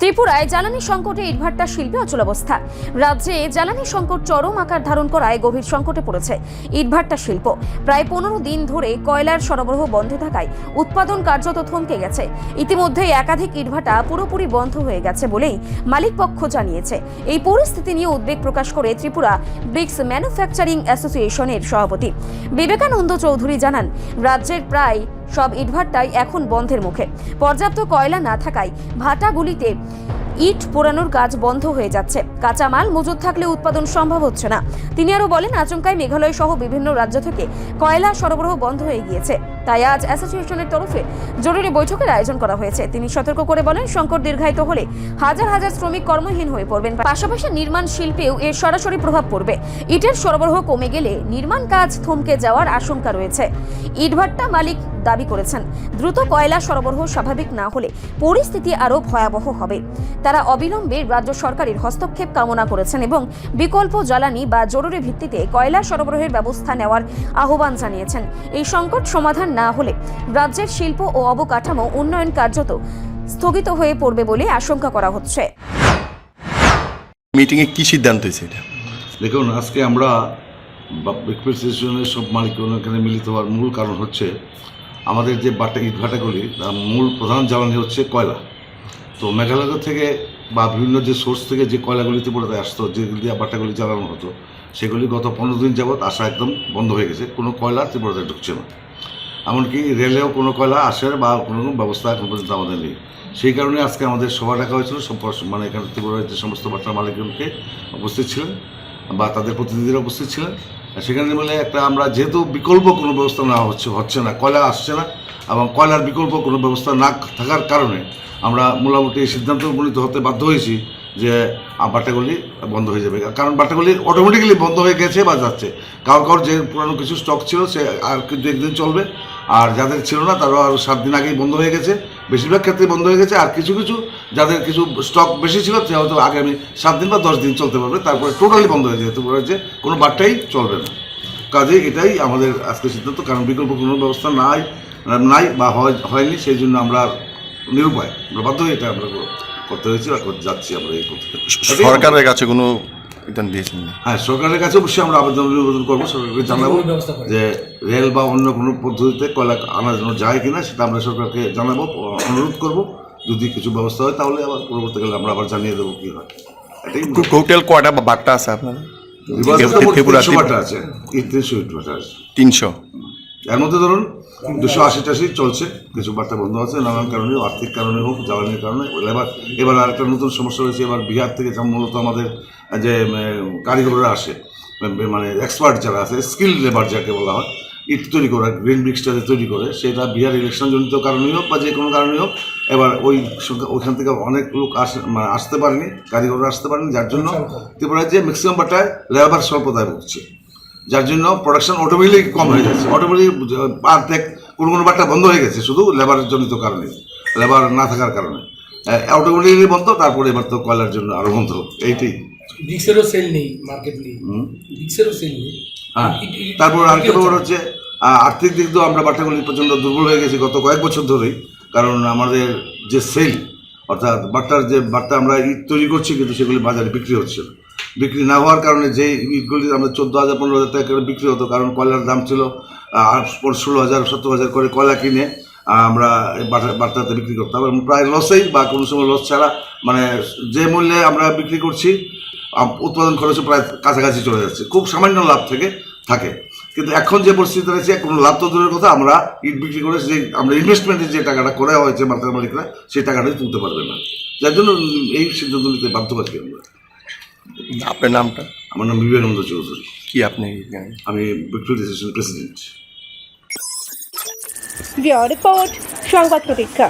ত্রিপুরায় জ্বালানি সংকটে ইটভাটা শিল্পে অচলাবস্থা। রাজ্যে জ্বালানি সংকট চরম আকার ধারণ করায় গভীর সংকটে পড়েছে ইটভাটা শিল্প। প্রায় 15 দিন ধরে কয়লার সরবরাহ বন্ধ থাকায় উৎপাদন কার্যত থমকে গেছে। ইতিমধ্যেই একাধিক ইটভাটা পুরোপুরি বন্ধ হয়ে গেছে বলেই মালিকপক্ষ জানিয়েছে। এই পরিস্থিতি নিয়ে উদ্বেগ প্রকাশ করে ত্রিপুরা ব্রিক্স ম্যানুফ্যাকচারিং অ্যাসোসিয়েশনের সভাপতি বিবেকানন্দ চৌধুরী জানান, রাজ্যের প্রায় সব ইটভাটাই এখন বন্ধের মুখে। পর্যাপ্ত কয়লা না থাকায় ভাটাগুলিতে ইট পোড়ানোর কাজ বন্ধ হয়ে যাচ্ছে। কাঁচামাল মজুদ থাকলে উৎপাদন সম্ভব হচ্ছে না। তিনি আরো বলেন, আচমকায় মেঘালয় সহ বিভিন্ন রাজ্য থেকে কয়লা সরবরাহ বন্ধ হয়ে গিয়েছে। তাই আজ অ্যাসোসিয়েশনের তরফে জরুরি বৈঠকের আয়োজন করা হয়েছে। তিনি সতর্ক করে বলেন, সংকট দীর্ঘায়িত হলে হাজার হাজার শ্রমিক কর্মহীন হয়ে পড়বেন। পাশাপাশি নির্মাণ শিল্পেও এর সরাসরি প্রভাব পড়বে। ইটের সরবরাহ কমে গেলে নির্মাণ কাজ থমকে যাওয়ার আশঙ্কা রয়েছে। ইটভাটা মালিক দাবি করেছেন, দ্রুত কয়লা সরবরাহ স্বাভাবিক না হলে পরিস্থিতি আরো ভয়াবহ হবে। তারা অবিলম্বে রাজ্য সরকারের হস্তক্ষেপ কামনা করেছেন এবং বিকল্প জ্বালানি বা জরুরি ভিত্তিতে কয়লা সরবরাহের ব্যবস্থা নেওয়ার আহ্বান জানিয়েছেন। এই সংকট সমাধান না হলে রাজ্যের শিল্প ও অবকাঠামো উন্নয়ন কার্যত স্থগিত হয়ে পড়বে বলে আশঙ্কা করা হচ্ছে। মিটিং এ কি সিদ্ধান্ত হয়েছে এটা? দেখুন, আজকে আমরা সব মালিক এখানে মিলিত হওয়ার মূল কারণ হচ্ছে আমাদের যে ইটভাটাগুলি তার মূল প্রধান জ্বালানি হচ্ছে কয়লা। তো মেঘালয় থেকে বা বিভিন্ন যে সোর্স থেকে যে কয়লাগুলিতে পড়ে আসতো, যেগুলি দিয়ে বাটাগুলি জ্বালানো হতো, সেগুলি গত 15 দিন যাবৎ আসা একদম বন্ধ হয়ে গেছে। কোনো কয়লা ত্রিপুরাতে ঢুকছে না। এমনকি রেলেও কোনো কয়লা আসার বা কোনো ব্যবস্থা এখন পর্যন্ত আমাদের নেই। সেই কারণে আজকে আমাদের সভা ডাকা হয়েছিল। মানে এখানে ত্রিপুরার যে সমস্ত বাটার মালিককে উপস্থিত ছিলেন বা তাদের প্রতিনিধিরা উপস্থিত ছিলেন। সেখানে বলে একটা আমরা যেহেতু বিকল্প কোনো ব্যবস্থা নেওয়া হচ্ছে না, কয়লা আসছে না এবং কয়লার বিকল্প কোনো ব্যবস্থা না থাকার কারণে আমরা মোটামুটি এই সিদ্ধান্ত উপনীত হতে বাধ্য হয়েছি যে বাটাগুলি বন্ধ হয়ে যাবে। কারণ বাটাগুলি অটোমেটিক্যালি বন্ধ হয়ে গেছে বা যাচ্ছে। কারোর যে পুরানো কিছু স্টক ছিল সে আর কিন্তু একদিন চলবে, আর যাদের ছিল না তারাও আরও 7 দিন আগেই বন্ধ হয়ে গেছে। বেশিরভাগ ক্ষেত্রে বন্ধ হয়ে গেছে। আর কিছু যাদের কিছু স্টক বেশি ছিল সে হয়তো আগামী 7 দিন বা 10 দিন চলতে পারবে, তারপরে টোটালি বন্ধ হয়ে যেতে পারে, যে কোনো বাট্টাই চলবে না। কাজে এটাই আমাদের আজকে সিদ্ধান্ত। কারণ বিকল্প কোনো ব্যবস্থা নাই বা হয়নি, সেই জন্য আমরা নিরুপায়, আমরা বাধ্য হয়ে এটা আমরা করতে হয়েছে বা যাচ্ছি আমরা এই করতে। সরকারের কাছে কোনো আবেদন দিয়েছেন? হ্যাঁ, সরকারের কাছে অবশ্যই আমরা আবেদন করবো, সরকারকে জানাবো যে রেল বা অন্য কোনো পদ্ধতিতে কয়লা আনার জন্য যায় কিনা, সেটা আমরা সরকারকে জানাবো, অনুরোধ করবো। যদি কিছু ব্যবস্থা হয় তাহলে আবার পরবর্তীকালে আমরা আবার জানিয়ে দেবো কি হয়। এটাই টোটাল কয়টা বাট্টা আছে আপনার? 300 বাটা আছে, 300 ইট বাটা আছে। 300, এর মধ্যে ধরুন 280 চলছে। কিছু বার্তা বন্ধ আছে নানান কারণে, আর্থিক কারণে হোক, জ্বালানির কারণে। এবার আরেকটা নতুন সমস্যা হয়েছে। এবার বিহার থেকে মূলত আমাদের যে কারিগররা আসে, মানে এক্সপার্ট যারা আছে, স্কিল লেবার যাকে বলা হয়, ইট তৈরি করা, গ্রিন ব্রিক্সটাতে তৈরি করে, সেটা বিহার ইলেকশন জনিত কারণেই হোক বা যে কোনো কারণেই হোক, এবার ওইখান থেকে অনেক লোক আসতে পারেনি, কারিগররা আসতে পারেনি, যার জন্য ত্রিপুরায় যে ম্যাক্সিমাম বাটায় লেবার স্বল্পতায় ভুগছে, যার জন্য প্রোডাকশন অটোমেটিক কম হয়ে যাচ্ছে। অটোমেটিক কোনো বাট্টা বন্ধ হয়ে গেছে শুধু লেবারের জনিত কারণে, লেবার না থাকার কারণে অটোমেটিকলি বন্ধ। তারপরে এবার তো কয়লার জন্য আরো বন্ধ। এইটাই ব্রিক্সেরও সেল নেই, মার্কেট নেই, ব্রিক্সেরও সেল নেই। হ্যাঁ, তারপর আরেকটা ব্যাপার হচ্ছে আর্থিক দিক দিয়েও আমরা বাট্টাগুলি প্রচণ্ড দুর্বল হয়ে গেছি গত কয়েক বছর ধরেই। কারণ আমাদের যে সেল, অর্থাৎ বাট্টা আমরা ইট তৈরি করছি কিন্তু সেগুলি বাজারে বিক্রি হচ্ছে না। বিক্রি না হওয়ার কারণে যে ইটগুলি আমরা 14,000-15,000 টাকা করে বিক্রি হতো, কারণ কয়লার দাম ছিল 16,000-17,000 করে কয়লা কিনে আমরা বাট্টাতে বিক্রি করতাম, এবং প্রায় লসেই বা কোনো সময় লস ছাড়া, মানে যে মূল্যে আমরা বিক্রি করছি উৎপাদন খরচে প্রায় কাছাকাছি চলে যাচ্ছে, খুব সামান্য লাভ থাকে। কিন্তু এখন যে পরিস্থিতি রয়েছে, কোনো লাভ তো দূরের কথা, আমরা ইট বিক্রি করে যে আমরা ইনভেস্টমেন্টের যে টাকাটা করা হয়েছে বাটার মালিকরা, সেই টাকাটাই তুলতে পারবে না, যার জন্য এই সিদ্ধান্ত নিতে বাধ্য পাচ্ছি আমরা। আপনার নামটা? আমার নাম বিবেকানন্দ চৌধুরী। কি আপনি? আমি ভিক্টোরিয়া অ্যাসোসিয়েশন প্রেসিডেন্ট। রিপোর্ট সংবাদ প্রতীক্ষা।